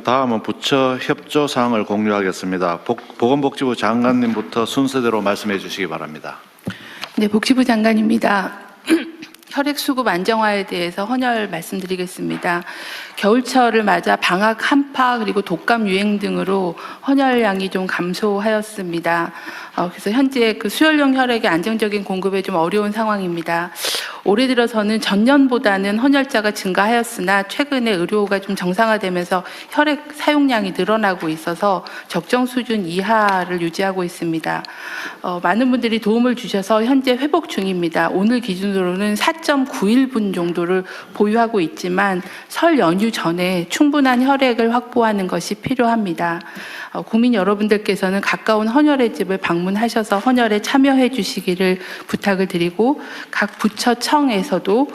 다음은 부처 협조 사항을 공유하겠습니다. 보건복지부 장관님부터 순서대로 말씀해 주시기 바랍니다. 네, 복지부 장관입니다. 혈액수급 안정화에 대해서 헌혈 말씀드리겠습니다. 겨울철을 맞아 방학 한파 그리고 독감 유행 등으로 헌혈량이 좀 감소하였습니다. 그래서 현재 그 수혈용 혈액의 안정적인 공급에 좀 어려운 상황입니다. 올해 들어서는 전년보다는 헌혈자가 증가하였으나 최근에 의료가 좀 정상화되면서 혈액 사용량이 늘어나고 있어서 적정 수준 이하를 유지하고 있습니다. 많은 분들이 도움을 주셔서 현재 회복 중입니다. 오늘 기준으로는 4.91분 정도를 보유하고 있지만 설 연휴 전에 충분한 혈액을 확보하는 것이 필요합니다. 국민 여러분들께서는 가까운 헌혈의 집을 방문하셔서 헌혈에 참여해 주시기를 부탁을 드리고 각 부처청에서도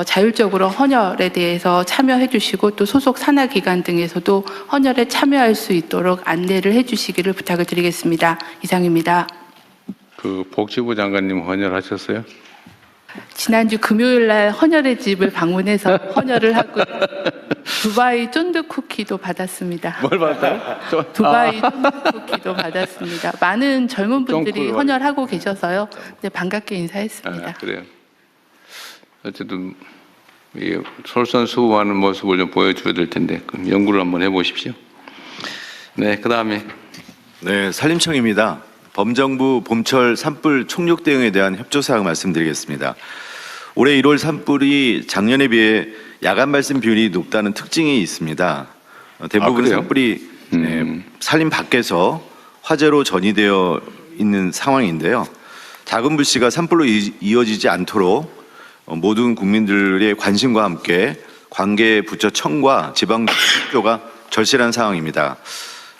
자율적으로 헌혈에 대해서 참여해 주시고 또 소속 산하기관 등에서도 헌혈에 참여할 수 있도록 안내를 해 주시기를 부탁을 드리겠습니다. 이상입니다. 그 복지부 장관님 헌혈하셨어요? 지난주 금요일 날 헌혈의 집을 방문해서 헌혈을 하고요. 두바이 쫀득 쿠키도 받았습니다. 뭘 받았어요? 두바이 쫀득 쿠키도 받았습니다. 많은 젊은 분들이 헌혈하고 계셔서요. 네, 반갑게 인사했습니다. 그래요. 어쨌든 솔선수범하는 모습을 좀 보여줘야 될 텐데 그럼 연구를 한번 해보십시오. 네, 그 다음에 네, 산림청입니다. 범정부 봄철 산불 총력 대응에 대한 협조사항 말씀드리겠습니다. 올해 1월 산불이 작년에 비해 야간 발생 비율이 높다는 특징이 있습니다. 대부분 산불이 산림 밖에서 화재로 전이되어 있는 상황인데요. 작은 불씨가 산불로 이어지지 않도록 모든 국민들의 관심과 함께 관계 부처청과 지방교가 절실한 상황입니다.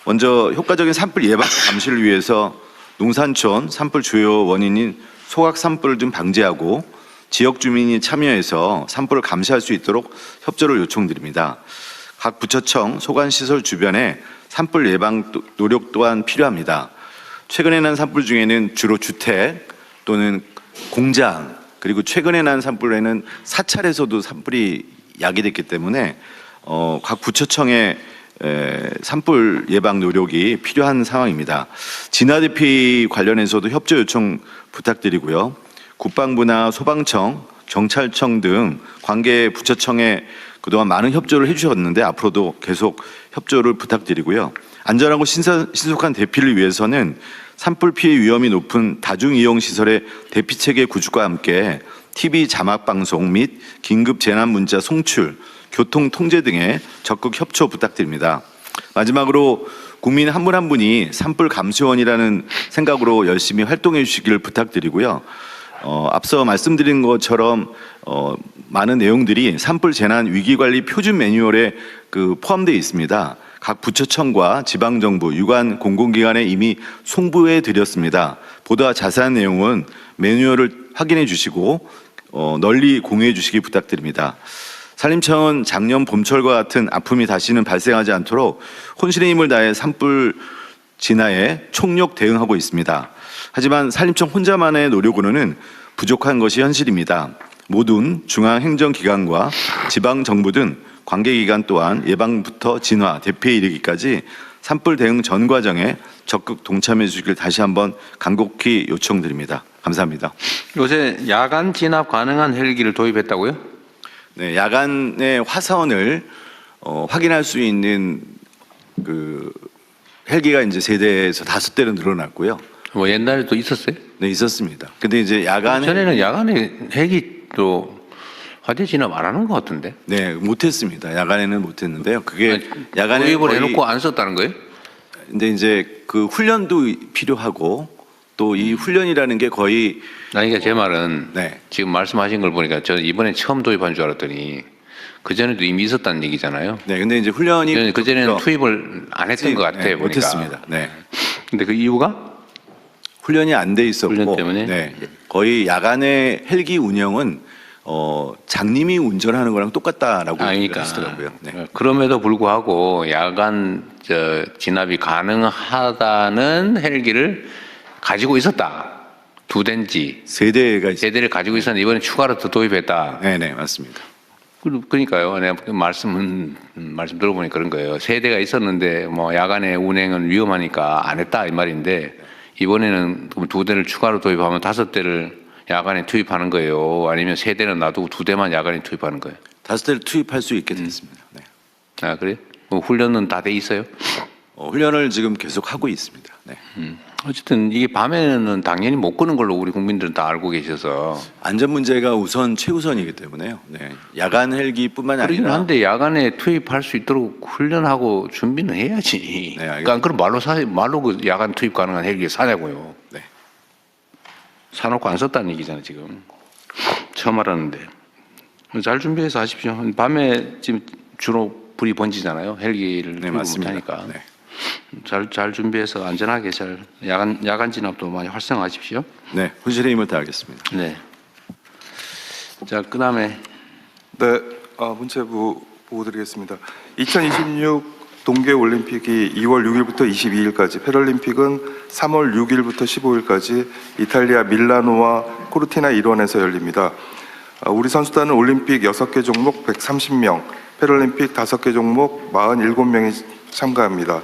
먼저 효과적인 산불 예방 감시를 위해서 농산촌 산불 주요 원인인 소각 산불을 좀 방지하고 지역 주민이 참여해서 산불을 감시할 수 있도록 협조를 요청드립니다. 각 부처청 소관시설 주변에 산불 예방 노력 또한 필요합니다. 최근에 난 산불 중에는 주로 주택 또는 공장 그리고 최근에 난 산불에는 사찰에서도 산불이 야기됐기 때문에 각 부처청의 산불 예방 노력이 필요한 상황입니다. 진화 대피 관련해서도 협조 요청 부탁드리고요. 국방부나 소방청, 경찰청 등 관계 부처청에 그동안 많은 협조를 해주셨는데 앞으로도 계속 협조를 부탁드리고요. 안전하고 신속한 대피를 위해서는 산불 피해 위험이 높은 다중이용시설의 대피체계 구축과 함께 TV 자막 방송 및 긴급 재난 문자 송출, 교통 통제 등의 적극 협조 부탁드립니다. 마지막으로 국민 한 분 한 분이 산불 감시원이라는 생각으로 열심히 활동해 주시기를 부탁드리고요. 앞서 말씀드린 것처럼 많은 내용들이 산불 재난 위기관리 표준 매뉴얼에 포함되어 있습니다. 각 부처청과 지방정부, 유관 공공기관에 이미 송부해 드렸습니다. 보다 자세한 내용은 매뉴얼을 확인해 주시고 널리 공유해 주시기 부탁드립니다. 산림청은 작년 봄철과 같은 아픔이 다시는 발생하지 않도록 혼신의 힘을 다해 산불 진화에 총력 대응하고 있습니다. 하지만 산림청 혼자만의 노력으로는 부족한 것이 현실입니다. 모든 중앙행정기관과 지방정부 등 관계기관 또한 예방부터 진화, 대피에 이르기까지 산불 대응 전 과정에 적극 동참해 주시길 다시 한번 간곡히 요청드립니다. 감사합니다. 요새 야간 진압 가능한 헬기를 도입했다고요? 네, 야간의 화선을 확인할 수 있는 헬기가 이제 3대에서 5대로 늘어났고요. 뭐 옛날에도 있었어요? 네, 있었습니다. 근데 이제 전에는 야간에 헬기도 화재 진압 안 하는 것 같은데? 네, 못했습니다. 야간에는 못했는데요. 그게 야간에 도입을 해놓고 안 썼다는 거예요? 근데 이제 그 훈련도 필요하고 또 이 훈련이라는 게 거의 그러니까 제 말은 네. 지금 말씀하신 걸 보니까 저 이번에 처음 도입한 줄 알았더니 그 전에도 이미 있었다는 얘기잖아요. 네, 근데 이제 훈련이 그 전에는 투입을 안 했던 것 같아요. 네, 보니까. 못했습니다. 네. 근데 그 이유가 훈련이 안 돼 있었고, 훈련 때문에? 네, 거의 야간의 헬기 운영은 장님이 운전하는 거랑 똑같다라고 그러니까 하시더라고요. 네. 그럼에도 불구하고 야간 진압이 가능하다는 헬기를 가지고 있었다. 2대인지 3대가 있습니다. 3대를 가지고 있었는데 이번에 추가로 더 도입했다. 네, 네, 맞습니다. 그러니까요. 내가 말씀 들어보니까 그런 거예요. 세대가 있었는데 뭐 야간에 운행은 위험하니까 안 했다 이 말인데 이번에는 그럼 2대를 추가로 도입하면 5대를 야간에 투입하는 거예요. 아니면 3대는 놔두고 2대만 야간에 투입하는 거예요. 5대를 투입할 수 있게 됐습니다. 네. 아 그래? 뭐 훈련은 다 돼 있어요? 훈련을 지금 계속 하고 있습니다. 네. 어쨌든 이게 밤에는 당연히 못 끄는 걸로 우리 국민들은 다 알고 계셔서 안전 문제가 최우선이기 때문에요. 네. 야간 헬기뿐만 그러긴 아니라 한데 야간에 투입할 수 있도록 훈련하고 준비는 해야지. 네, 그러니까 그럼 말로 그 야간 투입 가능한 헬기 사냐고요. 네. 사놓고 안 썼다는 얘기잖아요 지금. 처음 알았는데 잘 준비해서 하십시오. 밤에 지금 주로 불이 번지잖아요. 헬기를 네, 투입 맞습니다. 못하니까. 네. 잘 준비해서 안전하게 잘 야간 진압도 많이 활성화하십시오. 네, 혼신의 힘을 다하겠습니다. 네. 자 그다음에 네, 문체부 보고 드리겠습니다. 2026 동계올림픽이 2월 6일부터 22일까지, 패럴림픽은 3월 6일부터 15일까지 이탈리아 밀라노와 코르티나 일원에서 열립니다. 우리 선수단은 올림픽 6개 종목 130명, 패럴림픽 5개 종목 47명이 참가합니다.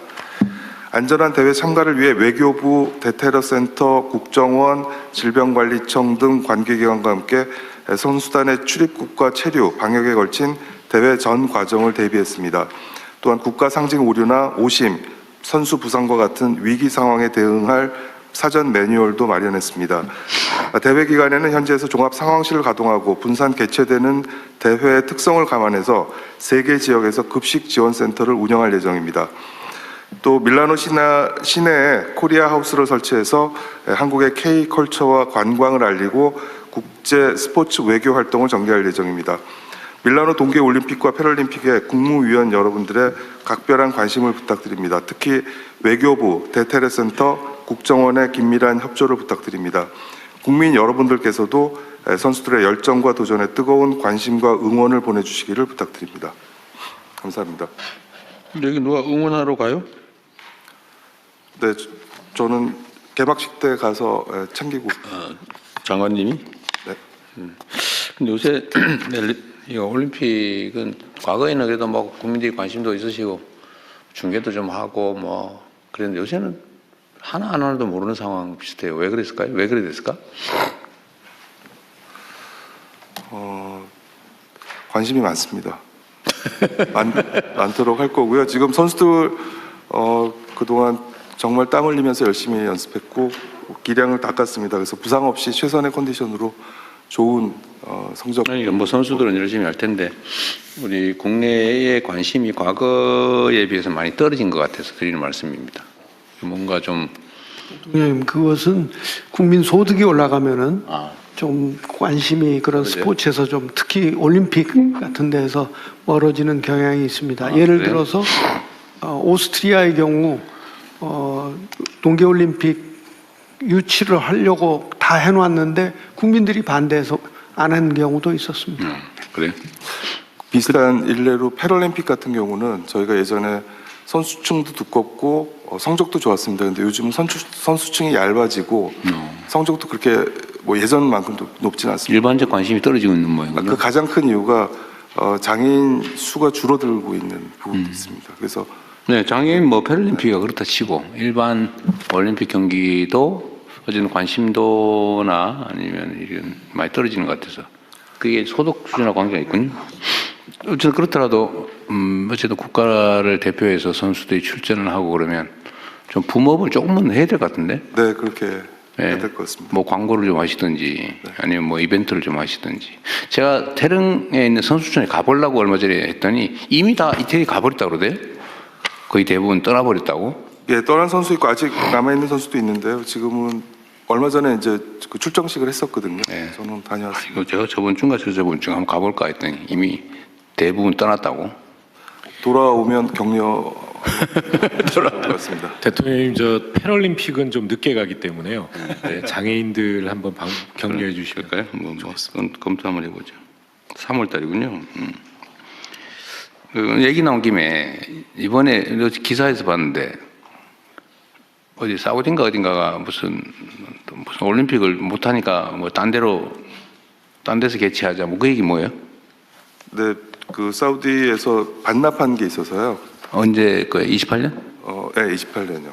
안전한 대회 참가를 위해 외교부, 대테러센터, 국정원, 질병관리청 등 관계기관과 함께 선수단의 출입국과 체류, 방역에 걸친 대회 전 과정을 대비했습니다. 또한 국가 상징 오류나 오심, 선수 부상과 같은 위기 상황에 대응할 사전 매뉴얼도 마련했습니다. 대회 기간에는 현지에서 종합 상황실을 가동하고 분산 개최되는 대회의 특성을 감안해서 3개 지역에서 급식 지원센터를 운영할 예정입니다. 또 밀라노 시내에 코리아 하우스를 설치해서 한국의 K컬처와 관광을 알리고 국제 스포츠 외교 활동을 전개할 예정입니다. 밀라노 동계올림픽과 패럴림픽에 국무위원 여러분들의 각별한 관심을 부탁드립니다. 특히 외교부, 대테러센터, 국정원의 긴밀한 협조를 부탁드립니다. 국민 여러분들께서도 선수들의 열정과 도전에 뜨거운 관심과 응원을 보내주시기를 부탁드립니다. 감사합니다. 여기 누가 응원하러 가요? 네, 저는 개막식 때 가서 챙기고. 장관님이? 네. 근데 요새 이 올림픽은 과거에는 그래도 뭐 국민들이 관심도 있으시고 중계도 좀 하고 뭐 그랬는데 요새는 하나도 모르는 상황 비슷해요. 왜 그랬을까요? 왜 그래 됐을까? 관심이 많습니다. 많도록 할 거고요. 지금 선수들 그동안 정말 땀 흘리면서 열심히 연습했고 기량을 닦았습니다. 그래서 부상 없이 최선의 컨디션으로 좋은 성적. 아니 뭐 선수들은 열심히 할 텐데 우리 국내의 관심이 과거에 비해서 많이 떨어진 것 같아서 드리는 말씀입니다. 뭔가 좀 대통령님, 그것은 국민 소득이 올라가면은 아. 좀 관심이 그런 그러세요? 스포츠에서 좀 특히 올림픽 같은 데서 멀어지는 경향이 있습니다. 예를 그래요? 들어서 오스트리아의 경우 동계올림픽 유치를 하려고 다 해놨는데 국민들이 반대해서 안 한 경우도 있었습니다. 그래? 비슷한 일례로 패럴림픽 같은 경우는 저희가 예전에 선수층도 두껍고 성적도 좋았습니다. 근데 요즘은 선수층이 얇아지고 성적도 그렇게 뭐 예전만큼 높지는 않습니다. 일반적 관심이 떨어지고 있는 모양이군요. 그 가장 큰 이유가 장애인 수가 줄어들고 있는 부분도 있습니다. 그래서 네, 장애인 뭐 패럴림픽이 그렇다 치고 일반 올림픽 경기도 어쨌든 관심도나 아니면 이런 많이 떨어지는 것 같아서 그게 소득 수준하고 관계가 있군요. 어쨌든 그렇더라도 어쨌든 국가를 대표해서 선수들이 출전을 하고 그러면 좀 붐업을 조금은 해야 될 것 같은데. 네, 그렇게 해야 네. 될 것 같습니다. 뭐 광고를 좀 하시든지 아니면 뭐 이벤트를 좀 하시든지. 제가 태릉에 있는 선수촌에 가보려고 얼마 전에 했더니 이미 다 이태리 가버렸다고 그러대요. 거의 대부분 떠나버렸다고. 예, 떠난 선수 있고 아직 남아 있는 선수도 있는데요. 지금은 얼마 전에 이제 그 출정식을 했었거든요. 네. 저는 다녀왔습니다. 이거 제가 저번 주인가 저번 주 한번 가볼까 했더니 이미 대부분 떠났다고. 돌아오면 격려 돌아올 것 같습니다. 대통령님, 저 패럴림픽은 좀 늦게 가기 때문에요. 네, 장애인들 한번 격려해 주시면. 그럴까요? 뭐 검토 한번 해보죠. 3월 달이군요. 그 얘기 나온 김에 이번에 기사에서 봤는데 어디 사우디인가 어딘가가 무슨 올림픽을 못 하니까 뭐 딴 데서 개최하자 뭐 그 얘기 뭐예요? 네, 그 사우디에서 반납한 게 있어서요. 언제 그 28년? 네, 28년요.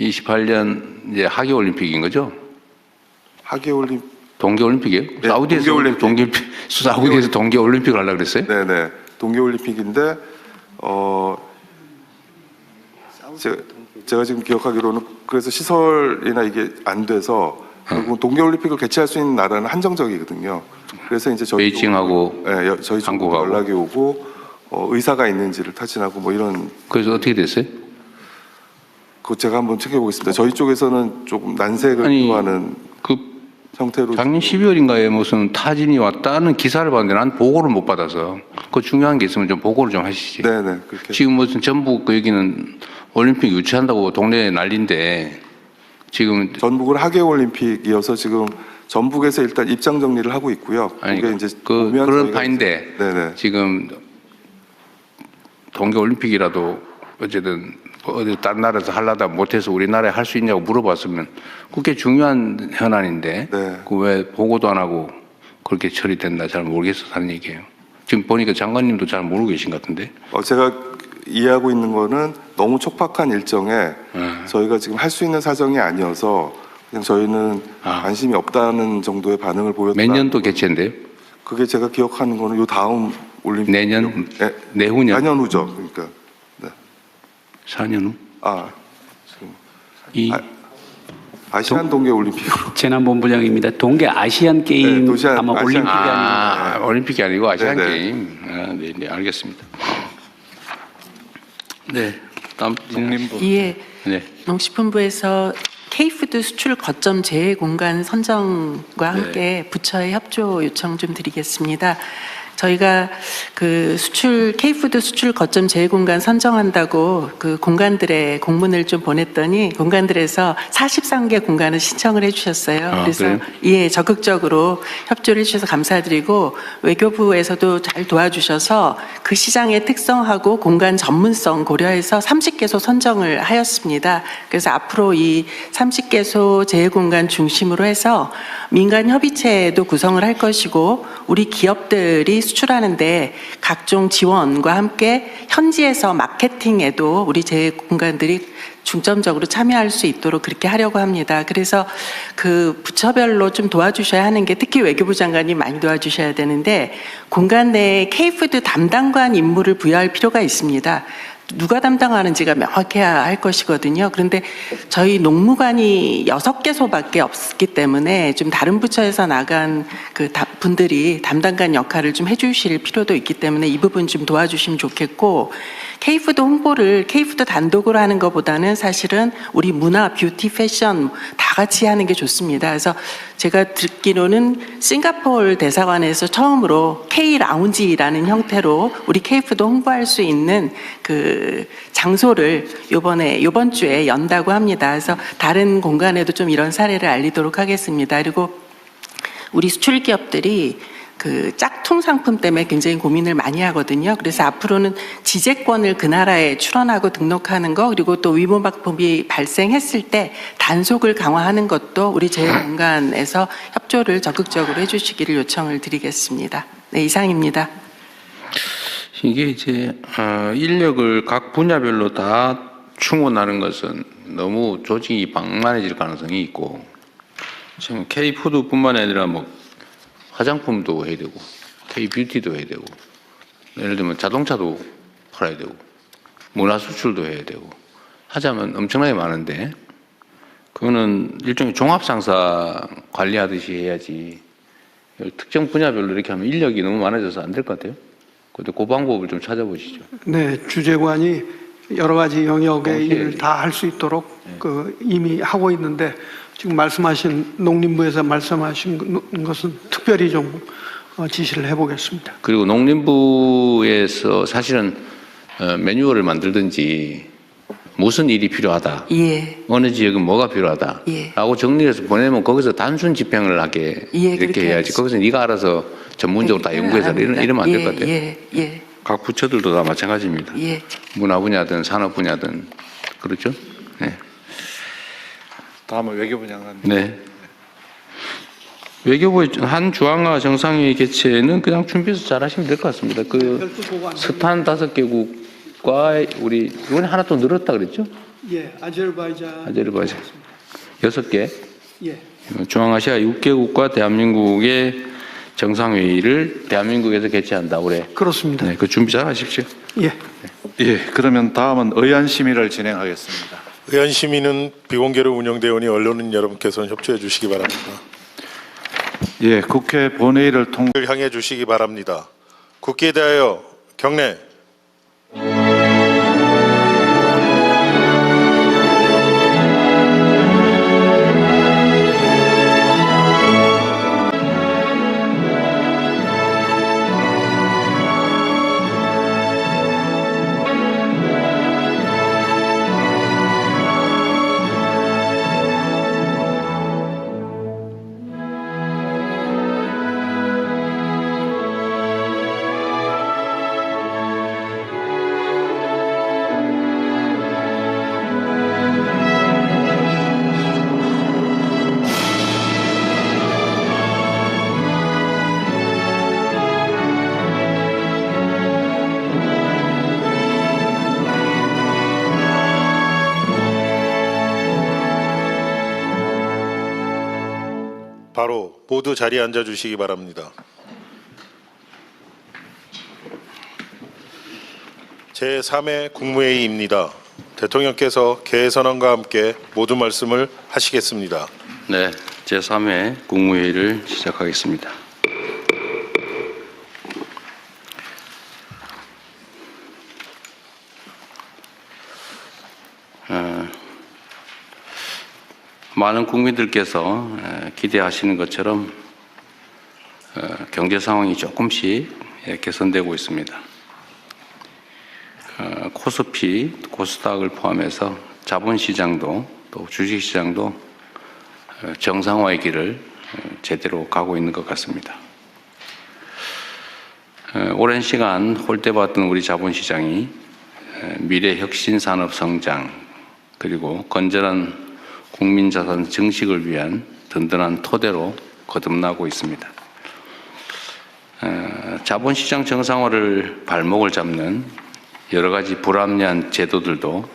28년 이제 하계 올림픽인 거죠? 하계 올림 동계 올림픽이에요? 네, 사우디에서 동계 올림픽. 사우디에서 동계 올림픽을 하려고 그랬어요? 네네 동계 올림픽인데 제가 지금 기억하기로는 그래서 시설이나 이게 안 돼서 결국 동계 올림픽을 개최할 수 있는 나라는 한정적이거든요. 그래서 이제 저희 베이징하고 네, 저희 쪽으로 한국하고. 연락이 오고 의사가 있는지를 타진하고 뭐 이런. 그래서 어떻게 됐어요? 그거 제가 한번 챙겨보겠습니다. 저희 쪽에서는 조금 난색을 아니, 표하는 그 형태로 작년 지금 12월인가에 무슨 타진이 왔다는 기사를 봤는데 난 보고를 못 받아서 그 중요한 게 있으면 좀 보고를 좀 하시지. 네네 그렇게 지금 무슨 전북 그 여기는 올림픽 유치한다고 동네에 난리인데 지금 전북은 하계 올림픽이어서 지금 전북에서 일단 입장 정리를 하고 있고요. 아니 그게 이제 그런 저희가 파인데 네네 지금 동계 올림픽이라도 어쨌든 어디 다른 나라에서 하려다 못해서 우리나라에 할 수 있냐고 물어봤으면 그게 중요한 현안인데 네. 그 왜 보고도 안 하고 그렇게 처리된다 잘 모르겠어서 하는 얘기예요. 지금 보니까 장관님도 잘 모르고 계신 것 같은데. 제가 이해하고 있는 거는 너무 촉박한 일정에 저희가 지금 할 수 있는 사정이 아니어서 그냥 저희는 관심이 없다는 정도의 반응을 보였다. 몇 년도 개최인데요? 그게 제가 기억하는 거는 요 다음 올림픽 내년? 네, 내후년? 4년 후죠. 그러니까 4년 후? 지금 이 아시안 동계 올림픽으로 재난본부장입니다. 동계 아시안 게임 네, 아마 아시안 올림픽이 게임. 아니고 올림픽이 아니고 아시안 네네. 게임. 네, 네, 알겠습니다. 네, 다음 농림부. 예, 네. 농식품부에서 K푸드 수출 거점 제외 공간 선정과 함께 부처의 협조 요청 좀 드리겠습니다. 저희가 그 K푸드 수출 거점 제외 공간 선정한다고 그 공간들의 공문을 좀 보냈더니 공간들에서 43개 공간을 신청을 해주셨어요. 그래서 그래요? 예, 적극적으로 협조를 해주셔서 감사드리고 외교부에서도 잘 도와주셔서 그 시장의 특성하고 공간 전문성 고려해서 30개소 선정을 하였습니다. 그래서 앞으로 이 30개소 제휴공간 중심으로 해서 민간 협의체도 구성을 할 것이고 우리 기업들이 수출하는데 각종 지원과 함께 현지에서 마케팅에도 우리 제휴공간들이 중점적으로 참여할 수 있도록 그렇게 하려고 합니다. 그래서 그 부처별로 좀 도와주셔야 하는 게 특히 외교부 장관이 많이 도와주셔야 되는데 공간 내에 K푸드 담당관 임무를 부여할 필요가 있습니다. 누가 담당하는지가 명확해야 할 것이거든요. 그런데 저희 농무관이 6개소밖에 없기 때문에 좀 다른 부처에서 나간 그 분들이 담당관 역할을 좀 해주실 필요도 있기 때문에 이 부분 좀 도와주시면 좋겠고 K푸드 홍보를 K푸드 단독으로 하는 것보다는 사실은 우리 문화, 뷰티, 패션 다 같이 하는 게 좋습니다. 그래서 제가 듣기로는 싱가포르 대사관에서 처음으로 K-라운지라는 형태로 우리 K푸드 홍보할 수 있는 그 장소를 이번 주에 연다고 합니다. 그래서 다른 공간에도 좀 이런 사례를 알리도록 하겠습니다. 그리고 우리 수출 기업들이 그 짝퉁 상품 때문에 굉장히 고민을 많이 하거든요. 그래서 앞으로는 지재권을 그 나라에 출원하고 등록하는 거 그리고 또 위법약품이 발생했을 때 단속을 강화하는 것도 우리 제휴공간에서 협조를 적극적으로 해주시기를 요청을 드리겠습니다. 네, 이상입니다. 이게 이제 인력을 각 분야별로 다 충원하는 것은 너무 조직이 방만해질 가능성이 있고 지금 K푸드뿐만 아니라 뭐 화장품도 해야 되고 K뷰티도 해야 되고 예를 들면 자동차도 팔아야 되고 문화 수출도 해야 되고 하자면 엄청나게 많은데 그거는 일종의 종합상사 관리하듯이 해야지 특정 분야별로 이렇게 하면 인력이 너무 많아져서 안 될 것 같아요. 근데 그 방법을 좀 찾아보시죠. 네, 주재관이 여러 가지 영역의 동시에 일을 다 할 수 있도록 이미 하고 있는데 지금 말씀하신 농림부에서 말씀하신 것은 특별히 좀 지시를 해보겠습니다. 그리고 농림부에서 사실은 매뉴얼을 만들든지 무슨 일이 필요하다. 예. 어느 지역은 뭐가 필요하다. 예. 라고 정리해서 보내면 거기서 단순 집행을 하게 예, 이렇게 그렇게 해야지. 해야지. 거기서 네가 알아서 전문적으로 다 연구해서 이러면 안 될 것 같아요. 예. 각 부처들도 다 마찬가지입니다. 예. 문화 분야든 산업 분야든 그렇죠? 네. 다음은 외교부 장관님. 네. 외교부 한 주황화 정상회의 개최는 그냥 준비해서 잘 하시면 될 것 같습니다. 그 별도 보고 안 스탄 5개국과 우리 이번에 하나 또 늘었다 그랬죠? 예, 아제르바이잔. 아제르바이잔 6개. 예. 중앙아시아 6개국과 대한민국의 정상회의를 대한민국에서 개최한다 올해. 그렇습니다. 네, 그 준비 잘 하십시오. 예. 예, 그러면 다음은 의안 심의를 진행하겠습니다. 의안 심의는 비공개로 운영되어 오니 언론인 여러분께서는 협조해 주시기 바랍니다. 예, 국회 본회의를 통 을 향해 주시기 바랍니다. 국기에 대하여 경례. 바로 모두 자리에 앉아 주시기 바랍니다. 제3회 국무회의입니다. 대통령께서 개선안과 함께 모두 말씀을 하시겠습니다. 네, 제3회 국무회의를 시작하겠습니다. 많은 국민들께서 기대하시는 것처럼 경제 상황이 조금씩 개선되고 있습니다. 코스피, 코스닥을 포함해서 자본시장도 또 주식시장도 정상화의 길을 제대로 가고 있는 것 같습니다. 오랜 시간 홀대받던 우리 자본시장이 미래 혁신 산업 성장 그리고 건전한 국민자산 증식을 위한 든든한 토대로 거듭나고 있습니다. 자본시장 정상화를 발목을 잡는 여러 가지 불합리한 제도들도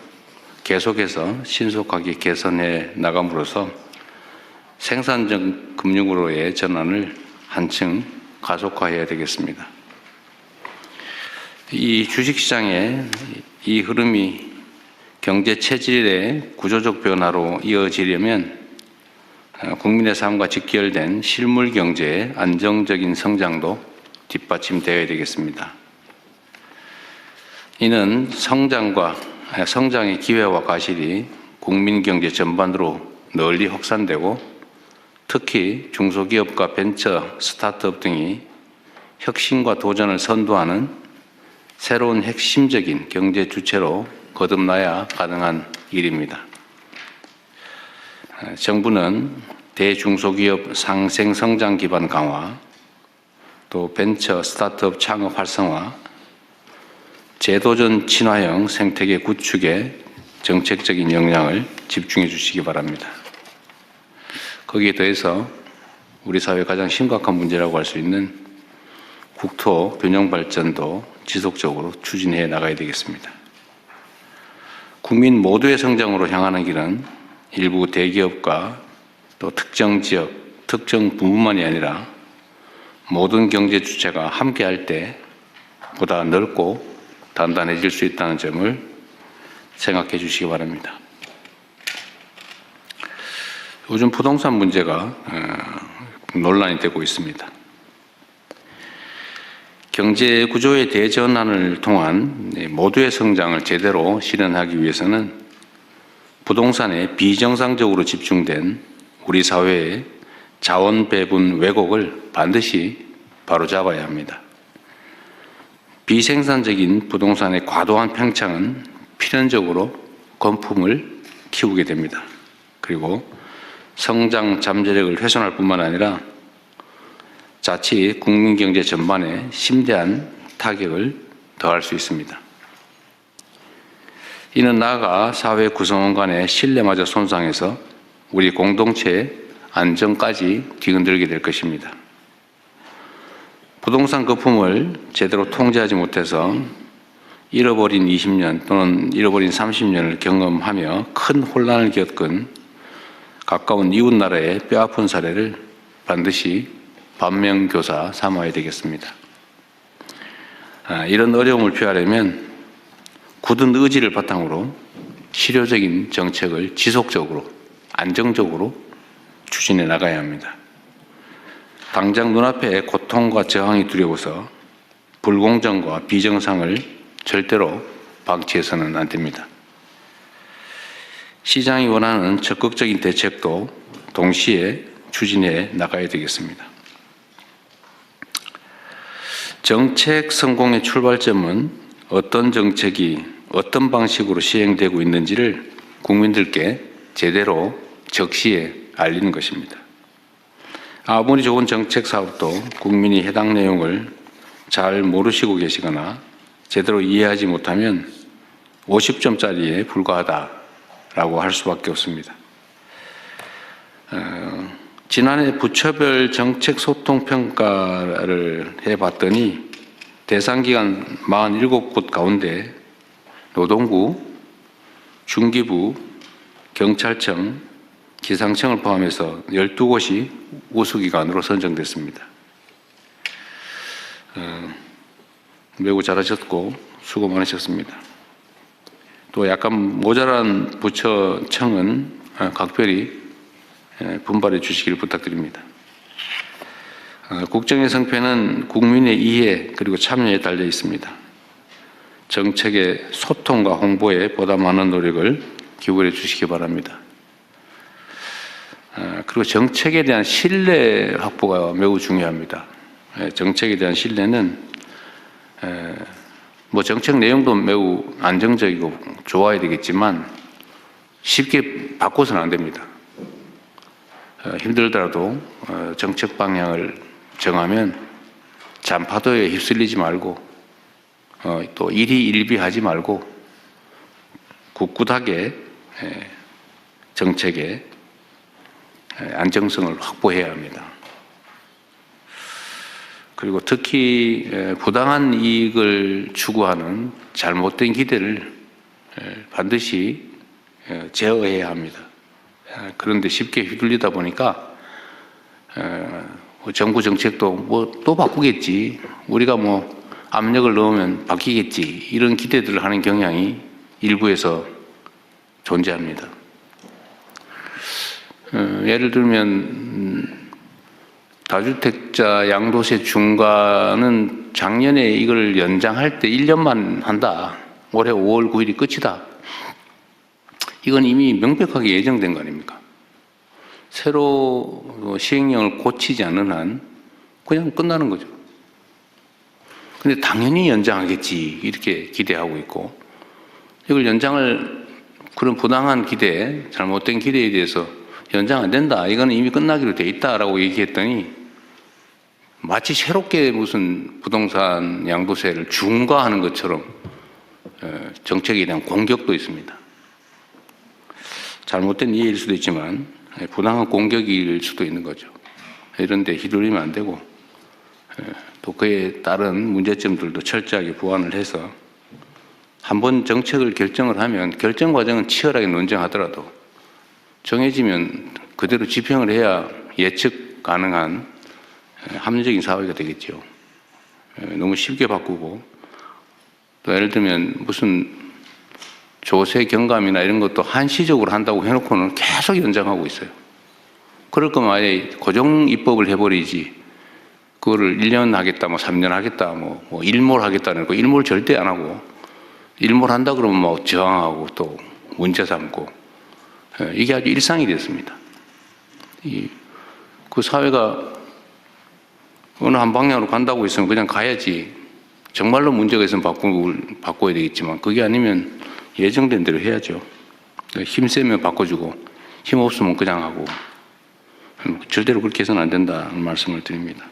계속해서 신속하게 개선해 나감으로써 생산적 금융으로의 전환을 한층 가속화해야 되겠습니다. 이 주식시장의 이 흐름이 경제 체질의 구조적 변화로 이어지려면 국민의 삶과 직결된 실물 경제의 안정적인 성장도 뒷받침되어야 되겠습니다. 이는 성장의 기회와 과실이 국민 경제 전반으로 널리 확산되고 특히 중소기업과 벤처, 스타트업 등이 혁신과 도전을 선도하는 새로운 핵심적인 경제 주체로 거듭나야 가능한 일입니다. 정부는 대중소기업 상생성장 기반 강화, 또 벤처 스타트업 창업 활성화, 제도전 친화형 생태계 구축에 정책적인 역량을 집중해 주시기 바랍니다. 거기에 더해서 우리 사회의 가장 심각한 문제라고 할 수 있는 국토 균형 발전도 지속적으로 추진해 나가야 되겠습니다. 국민 모두의 성장으로 향하는 길은 일부 대기업과 또 특정 지역, 특정 부문만이 아니라 모든 경제 주체가 함께할 때 보다 넓고 단단해질 수 있다는 점을 생각해 주시기 바랍니다. 요즘 부동산 문제가 논란이 되고 있습니다. 경제 구조의 대전환을 통한 모두의 성장을 제대로 실현하기 위해서는 부동산에 비정상적으로 집중된 우리 사회의 자원 배분 왜곡을 반드시 바로잡아야 합니다. 비생산적인 부동산의 과도한 팽창은 필연적으로 건품을 키우게 됩니다. 그리고 성장 잠재력을 훼손할 뿐만 아니라 자칫 국민경제 전반에 심대한 타격을 더할 수 있습니다. 이는 나아가 사회 구성원 간의 신뢰마저 손상해서 우리 공동체의 안정까지 뒤흔들게 될 것입니다. 부동산 거품을 제대로 통제하지 못해서 잃어버린 20년 또는 잃어버린 30년을 경험하며 큰 혼란을 겪은 가까운 이웃 나라의 뼈아픈 사례를 반드시 반면교사 삼아야 되겠습니다. 이런 어려움을 피하려면 굳은 의지를 바탕으로 실효적인 정책을 지속적으로 안정적으로 추진해 나가야 합니다. 당장 눈앞에 고통과 저항이 두려워서 불공정과 비정상을 절대로 방치해서는 안 됩니다. 시장이 원하는 적극적인 대책도 동시에 추진해 나가야 되겠습니다. 정책 성공의 출발점은 어떤 정책이 어떤 방식으로 시행되고 있는지를 국민들께 제대로 적시에 알리는 것입니다. 아무리 좋은 정책 사업도 국민이 해당 내용을 잘 모르시고 계시거나 제대로 이해하지 못하면 50점짜리에 불과하다라고 할 수밖에 없습니다. 지난해 부처별 정책 소통 평가를 해봤더니 대상기관 47곳 가운데 노동부, 중기부, 경찰청, 기상청을 포함해서 12곳이 우수기관으로 선정됐습니다. 매우 잘하셨고 수고 많으셨습니다. 또 약간 모자란 부처청은 각별히 분발해 주시기를 부탁드립니다. 국정의 성패는 국민의 이해 그리고 참여에 달려 있습니다. 정책의 소통과 홍보에 보다 많은 노력을 기울여 주시기 바랍니다. 그리고 정책에 대한 신뢰 확보가 매우 중요합니다. 정책에 대한 신뢰는 뭐 정책 내용도 매우 안정적이고 좋아야 되겠지만 쉽게 바꿔서는 안 됩니다. 힘들더라도 정책 방향을 정하면 잔파도에 휩쓸리지 말고 또 일희일비하지 말고 굳굳하게 정책의 안정성을 확보해야 합니다. 그리고 특히 부당한 이익을 추구하는 잘못된 기대를 반드시 제어해야 합니다. 그런데 쉽게 휘둘리다 보니까 정부 정책도 뭐 또 바꾸겠지, 우리가 뭐 압력을 넣으면 바뀌겠지, 이런 기대들을 하는 경향이 일부에서 존재합니다. 예를 들면 다주택자 양도세 중과는 작년에 이걸 연장할 때 1년만 한다. 올해 5월 9일이 끝이다. 이건 이미 명백하게 예정된 거 아닙니까? 새로 시행령을 고치지 않는 한 그냥 끝나는 거죠. 근데 당연히 연장하겠지 이렇게 기대하고 있고, 이걸 연장을, 그런 부당한 기대, 잘못된 기대에 대해서 연장 안 된다, 이거는 이미 끝나기로 돼 있다라고 얘기했더니 마치 새롭게 무슨 부동산 양도세를 중과하는 것처럼 정책에 대한 공격도 있습니다. 잘못된 이해일 수도 있지만 부당한 공격일 수도 있는 거죠. 이런 데 휘둘리면 안 되고, 또 그에 따른 문제점들도 철저하게 보완을 해서 한번 정책을 결정을 하면 결정 과정은 치열하게 논쟁하더라도 정해지면 그대로 집행을 해야 예측 가능한 합리적인 사회가 되겠죠. 너무 쉽게 바꾸고, 또 예를 들면 무슨 조세 경감이나 이런 것도 한시적으로 한다고 해놓고는 계속 연장하고 있어요. 그럴 거면 아예 고정 입법을 해버리지, 그거를 1년 하겠다, 뭐 3년 하겠다, 뭐 일몰 하겠다는 거, 일몰 절대 안 하고, 일몰 한다 그러면 뭐 저항하고 또 문제 삼고, 이게 아주 일상이 됐습니다. 그 사회가 어느 한 방향으로 간다고 했으면 그냥 가야지. 정말로 문제가 있으면 바꿔야 되겠지만, 그게 아니면 예정된 대로 해야죠. 힘 세면 바꿔주고 힘 없으면 그냥 하고, 절대로 그렇게 해서는 안 된다는 말씀을 드립니다.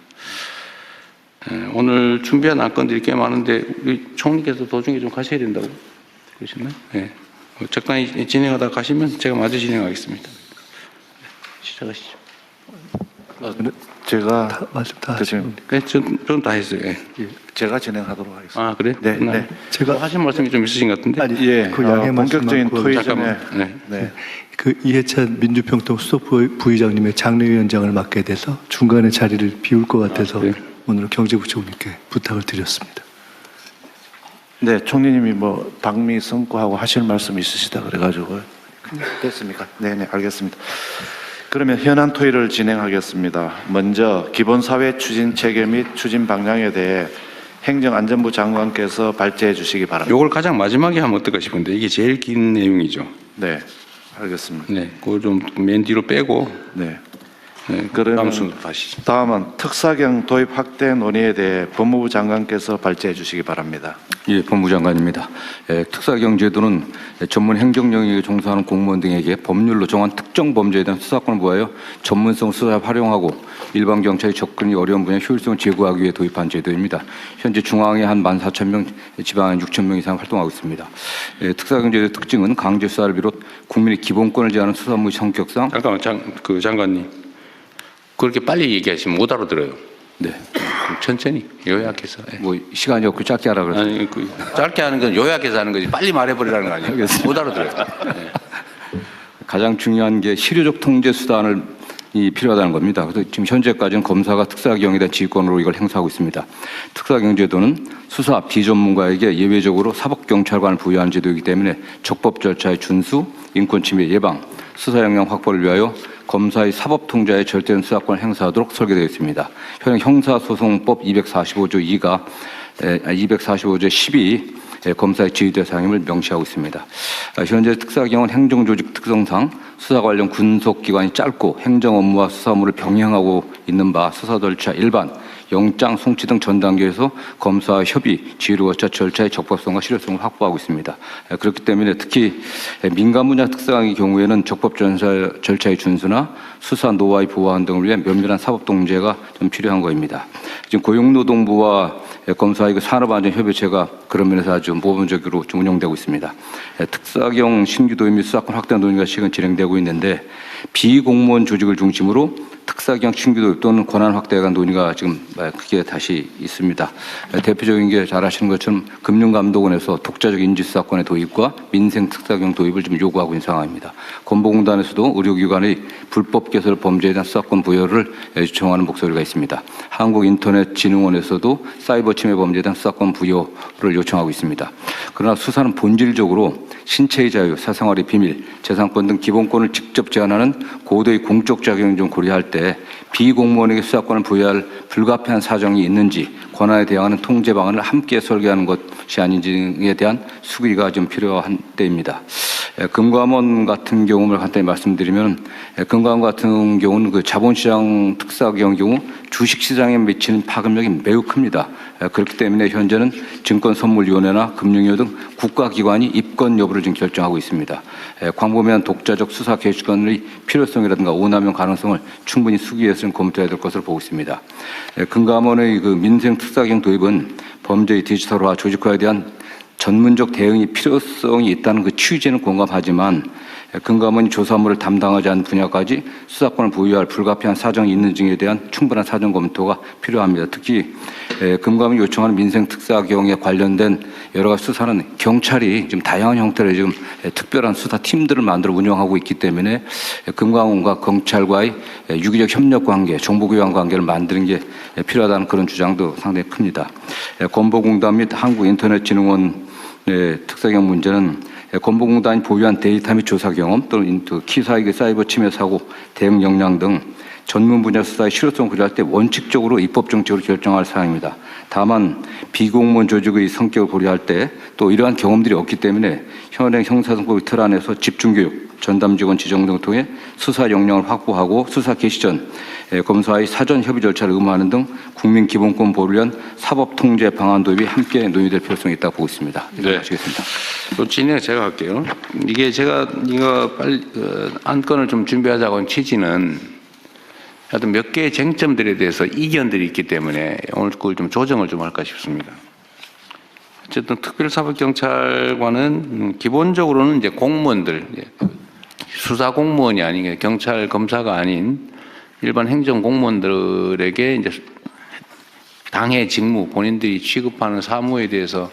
오늘 준비한 안건들이 꽤 많은데 우리 총리께서 도중에 좀 가셔야 된다고 그러셨나요? 네. 적당히 진행하다 가시면 제가 마저 진행하겠습니다. 시작하시죠. 제가 말씀 다 지금 저는 다 했어요. 예. 제가 진행하도록 하겠습니다. 아 그래? 네, 네. 제가 하신 말씀이 좀 있으신 것 같은데. 아니 예, 그 양해 본격적인 말씀하고 토의 전에 잠깐만. 네. 네. 그 이해찬 민주평통 수석 부의장님의 장례위원장을 맡게 돼서 중간에 자리를 비울 것 같아서 그래요? 오늘 경제부총리께 부탁을 드렸습니다. 네, 총리님이 뭐 방미 선고하고 하실 말씀 있으시다 그래가지고 됐습니까? 네, 네, 알겠습니다. 그러면 현안 토의를 진행하겠습니다. 먼저 기본사회 추진 체계 및 추진 방향에 대해 행정안전부 장관께서 발제해 주시기 바랍니다. 요걸 가장 마지막에 하면 어떨까 싶은데 이게 제일 긴 내용이죠. 네, 알겠습니다. 네, 그거 좀 맨 뒤로 빼고. 네. 네, 그러면 다음 순서 다시. 다음은 특사경 도입 확대 논의에 대해 법무부 장관께서 발제해 주시기 바랍니다. 예, 법무부 장관입니다. 특사경 제도는 전문 행정 영역에 종사하는 공무원 등에게 법률로 정한 특정 범죄에 대한 수사권을 부여하여 전문성 수사에 활용하고 일반 경찰이 접근이 어려운 분야 효율성을 제고하기 위해 도입한 제도입니다. 현재 중앙에 한 14,000명, 지방에 6,000명 이상 활동하고 있습니다. 특사경 제도의 특징은 강제 수사를 비롯 국민의 기본권을 제한하는 수사무 성격상. 잠깐만, 장관님. 그렇게 빨리 얘기하시면 못 알아들어요. 네. 천천히 요약해서. 예. 뭐 시간이 없고 짧게 하라 그래서. 아니 그 짧게 하는 건 요약해서 하는 거지. 빨리 말해버리라는 거 아니에요? 못 알아들어요. 예. 가장 중요한 게 실효적 통제 수단을 필요하다는 겁니다. 그래서 지금 현재까지는 검사가 특사경에 대한 지휘권으로 이걸 행사하고 있습니다. 특사경 제도는 수사 비전문가에게 예외적으로 사법경찰관을 부여하는 제도이기 때문에 적법 절차의 준수, 인권침해 예방, 수사 역량 확보를 위하여 검사의 사법 통제의 절대적 수사권을 행사하도록 설계되어 있습니다. 현행 형사소송법 245조 2가 245조 12 검사의 지휘대 사항임을 명시하고 있습니다. 현재 특사경은 행정조직 특성상 수사 관련 군속기간이 짧고 행정 업무와 수사무를 병행하고 있는 바 수사 절차 일반, 영장, 송치 등 전 단계에서 검사와 협의, 지휘를 거쳐 절차의 적법성과 실효성을 확보하고 있습니다. 그렇기 때문에 특히 민간 분야 특사경의 경우에는 적법 절차의 준수나 수사 노하우 보완 등을 위해 면밀한 사법 통제가 좀 필요한 것입니다. 지금 고용노동부와 검사의 산업안전협의체가 그런 면에서 아주 모범적으로 좀 운영되고 있습니다. 특사경 신규 도입 및 수사권 확대 논의가 지금 진행되고 있는데 비공무원 조직을 중심으로 특사경 신규 도입 또는 권한 확대에 관한 논의가 지금 크게 다시 있습니다. 대표적인 게 잘 아시는 것처럼 금융감독원에서 독자적 인지수사권의 도입과 민생 특사경 도입을 지금 요구하고 있는 상황입니다. 건보공단에서도 의료기관의 불법 개설 범죄에 대한 수사권 부여를 요청하는 목소리가 있습니다. 한국인터넷진흥원에서도 사이버 침해 범죄에 대한 수사권 부여를 요청하고 있습니다. 그러나 수사는 본질적으로 신체의 자유, 사생활의 비밀, 재산권 등 기본권을 직접 제한하는 고도의 공적 작용을 좀 고려할 때 비공무원에게 수사권을 부여할 불가피한 사정이 있는지 권한에 대항하는 통제 방안을 함께 설계하는 것이 아닌지에 대한 수기가 좀 필요한 때입니다. 금감원 같은 경우를 간단히 말씀드리면 금감원 같은 경우는 그 자본시장 특사경 경우 주식시장에 미치는 파급력이 매우 큽니다. 그렇기 때문에 현재는 증권선물위원회나 금융위원 등 국가기관이 입건 여부를 지금 결정하고 있습니다. 광범위한 독자적 수사 개시권의 필요성이라든가 오남용 가능성을 충분히 수기해서 검토해야 될 것으로 보고 있습니다. 금감원의 그 민생 특사경 도입은 범죄의 디지털화, 조직화에 대한 전문적 대응이 필요성이 있다는 그 취지에는 공감하지만 금감원이 조사물을 담당하지 않은 분야까지 수사권을 부여할 불가피한 사정이 있는지에 대한 충분한 사정 검토가 필요합니다. 특히 금감원이 요청하는 민생 특사경에 관련된 여러 가지 수사는 경찰이 지금 다양한 형태의 지금 특별한 수사 팀들을 만들어 운영하고 있기 때문에 금감원과 경찰과의 유기적 협력 관계, 정보 교환 관계를 만드는 게 필요하다는 그런 주장도 상당히 큽니다. 건보공단 및 한국인터넷진흥원 특사경 문제는 건보공단이 보유한 데이터 및 조사 경험 또는 키사익의 사이버 침해 사고 대응 역량 등 전문 분야 수사의 실효성을 고려할 때 원칙적으로 입법 정책으로 결정할 사항입니다. 다만 비공무원 조직의 성격을 고려할 때 또 이러한 경험들이 없기 때문에 현행 형사소송법 틀 안에서 집중교육, 전담직원 지정 등을 통해 수사 역량을 확보하고 수사 개시 전 검사의 사전 협의 절차를 의무화하는 등 국민 기본권 보호를 위한 사법 통제 방안 도입이 함께 논의될 필요성이 있다고 보고 있습니다. 네. 마치겠습니다. 또 진행 제가 할게요. 이게 제가 이거 빨리 안건을 좀 준비하자고 한 취지는 하여튼 몇 개의 쟁점들에 대해서 이견들이 있기 때문에 오늘 그걸 좀 조정을 좀 할까 싶습니다. 어쨌든 특별사법경찰관은 기본적으로는 이제 공무원들, 수사 공무원이 아닌 경찰 검사가 아닌 일반 행정 공무원들에게 이제 당의 직무, 본인들이 취급하는 사무에 대해서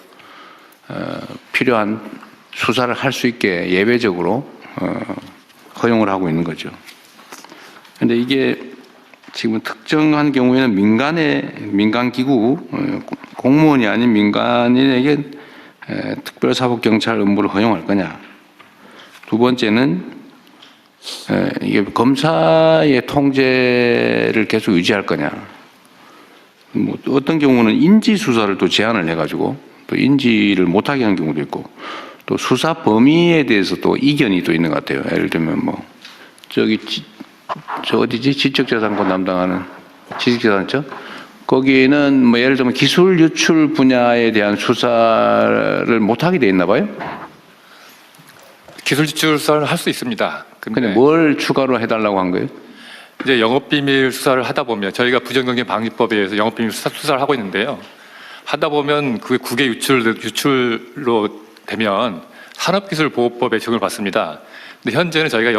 필요한 수사를 할 수 있게 예외적으로 허용을 하고 있는 거죠. 그런데 이게 지금 특정한 경우에는 민간기구, 공무원이 아닌 민간인에게 특별사법경찰 업무를 허용할 거냐. 두 번째는 이게 검사의 통제를 계속 유지할 거냐. 뭐 어떤 경우는 인지 수사를 또 제한을 해가지고 또 인지를 못하게 하는 경우도 있고 또 수사 범위에 대해서 또 이견이 또 있는 것 같아요. 예를 들면 뭐 저 어디지 지적재산권 담당하는 지식재산처 거기에는 뭐 예를 들면 기술 유출 분야에 대한 수사를 못하게 돼 있나 봐요. 기술 유출 수사를 할 수 있습니다. 근데 뭘 추가로 해달라고 한 거예요? 이제 영업비밀 수사를 하다 보면 저희가 부정경쟁 방지법에 의해서 영업비밀 수사를 하고 있는데요. 하다 보면 그 국외 유출로 되면 산업기술보호법에 적용을 받습니다. 근데 현재는 저희가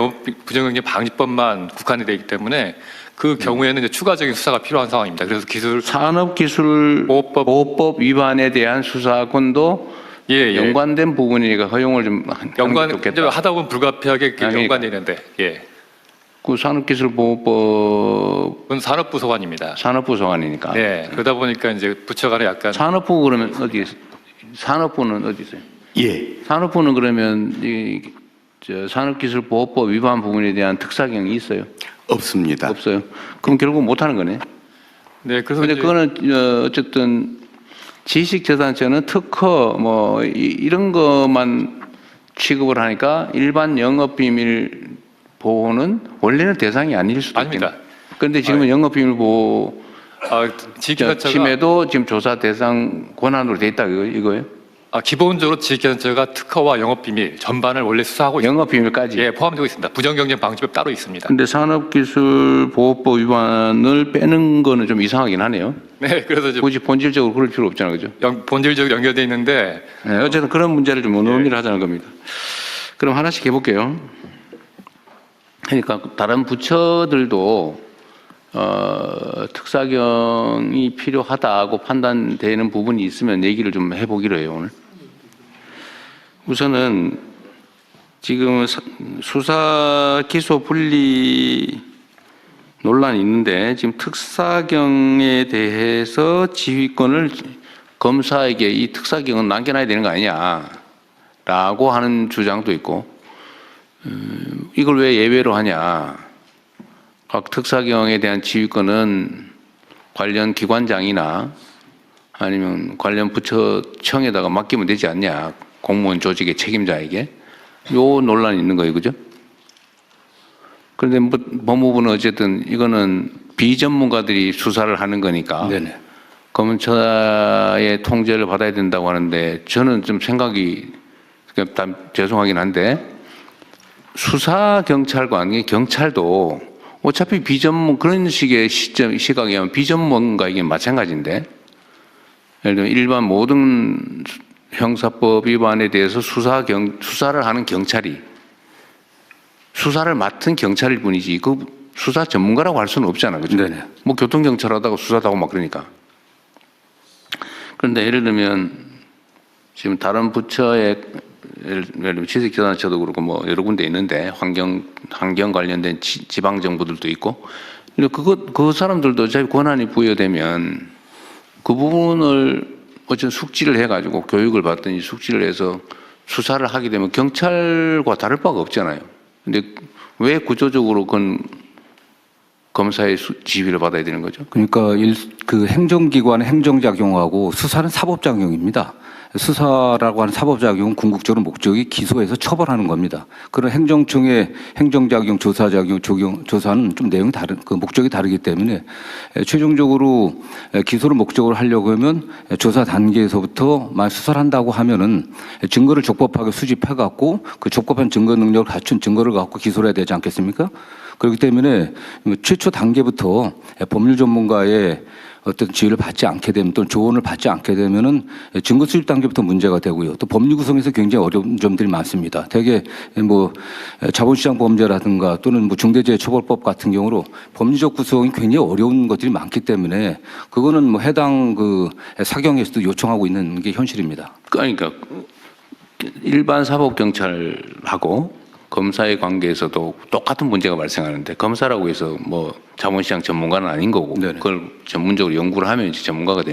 부정경쟁 방지법만 국한이 되어 있기 때문에 그 경우에는 이제 추가적인 수사가 필요한 상황입니다. 그래서 산업기술보호법 위반에 대한 수사권도 연관된 부분이니까 허용을 좀 하다 보면 불가피하게 연관이 있는데 그 산업기술보호법은 산업부 소관입니다. 산업부 소관이니까. 네, 그러다 보니까 이제 부처 간에 약간 산업부 그러면 어디 산업부는 어디 있어요? 산업부는 그러면 저 산업기술보호법 위반 부분에 대한 특사경이 있어요? 없습니다. 없어요. 그럼 결국 못 하는 거네. 네, 그래서 근데 그거는 어쨌든 지식재산처는 특허 뭐 이런 것만 취급을 하니까 일반 영업비밀 보호는 원래는 대상이 아닐 수도 있습니다. 그런데 지금은 영업비밀 보호 침해도 지금 조사 대상 권한으로 돼 있다 이거예요? 기본적으로 지식재산처가 특허와 영업비밀 전반을 원래 수사하고 영업비밀까지 포함되고 있습니다. 부정경쟁 방지법 따로 있습니다. 근데 산업기술보호법 위반을 빼는 거는 좀 이상하긴 하네요. 네, 그래서 굳이 본질적으로 그럴 필요 없잖아요, 그죠? 본질적으로 연결되어 있는데 어쨌든 그런 문제를 좀 논의를 하자는 겁니다. 그럼 하나씩 해볼게요. 그러니까 다른 부처들도 특사경이 필요하다고 판단되는 부분이 있으면 얘기를 좀 해보기로 해요, 오늘. 우선은 지금 수사 기소 분리 논란이 있는데 지금 특사경에 대해서 지휘권을 검사에게 이 특사경은 남겨놔야 되는 거 아니냐라고 하는 주장도 있고 이걸 왜 예외로 하냐. 각 특사경에 대한 지휘권은 관련 기관장이나 아니면 관련 부처청에다가 맡기면 되지 않냐. 공무원 조직의 책임자에게. 요 논란이 있는 거예요. 그죠? 그런데 뭐 법무부는 어쨌든 이거는 비전문가들이 수사를 하는 거니까 네네. 검찰의 통제를 받아야 된다고 하는데 저는 좀 생각이 죄송하긴 한데 수사경찰관, 경찰도 어차피 그런 식의 시각이면 비전문가에게 마찬가지인데 예를 들면 일반 모든 형사법 위반에 대해서 수사를 하는 경찰이 수사를 맡은 경찰일 뿐이지 그 수사 전문가라고 할 수는 없잖아. 그죠? 네네. 뭐 교통경찰 하다가 수사도 하고 막 그러니까. 그런데 예를 들면 지금 다른 부처의 예를 들면 지식재산처도 그렇고 뭐 여러 군데 있는데 환경 관련된 지방 정부들도 있고 그 사람들도 어차피 권한이 부여되면 그 부분을 어쨌든 숙지를 해가지고 교육을 받더니 숙지를 해서 수사를 하게 되면 경찰과 다를 바가 없잖아요. 근데 왜 구조적으로 그건 검사의 지휘를 받아야 되는 거죠? 그러니까 그 행정기관의 행정작용하고 수사는 사법작용입니다. 수사라고 하는 사법작용은 궁극적으로 목적이 기소해서 처벌하는 겁니다. 그런 행정청의 행정작용, 조사작용, 조사는 좀 내용이 그 목적이 다르기 때문에 최종적으로 기소를 목적으로 하려고 하면 조사 단계에서부터 수사를 한다고 하면은 증거를 적법하게 수집해갖고 그 적법한 증거 능력을 갖춘 증거를 갖고 기소를 해야 되지 않겠습니까? 그렇기 때문에 최초 단계부터 법률 전문가의 어떤 지휘를 받지 않게 되면 또는 조언을 받지 않게 되면은 증거 수집 단계부터 문제가 되고요. 또 법리 구성에서 굉장히 어려운 점들이 많습니다. 대개 뭐 자본시장 범죄라든가 또는 뭐 중대재해처벌법 같은 경우로 법리적 구성이 굉장히 어려운 것들이 많기 때문에 그거는 뭐 해당 그 사경에서도 요청하고 있는 게 현실입니다. 그러니까 일반 사법 경찰하고 검사의 관계에서도 똑같은 문제가 발생하는데 검사라고 해서 뭐 자본시장 전문가는 아닌 거고 네네. 그걸 전문적으로 연구를 하면 이제 전문가가 되는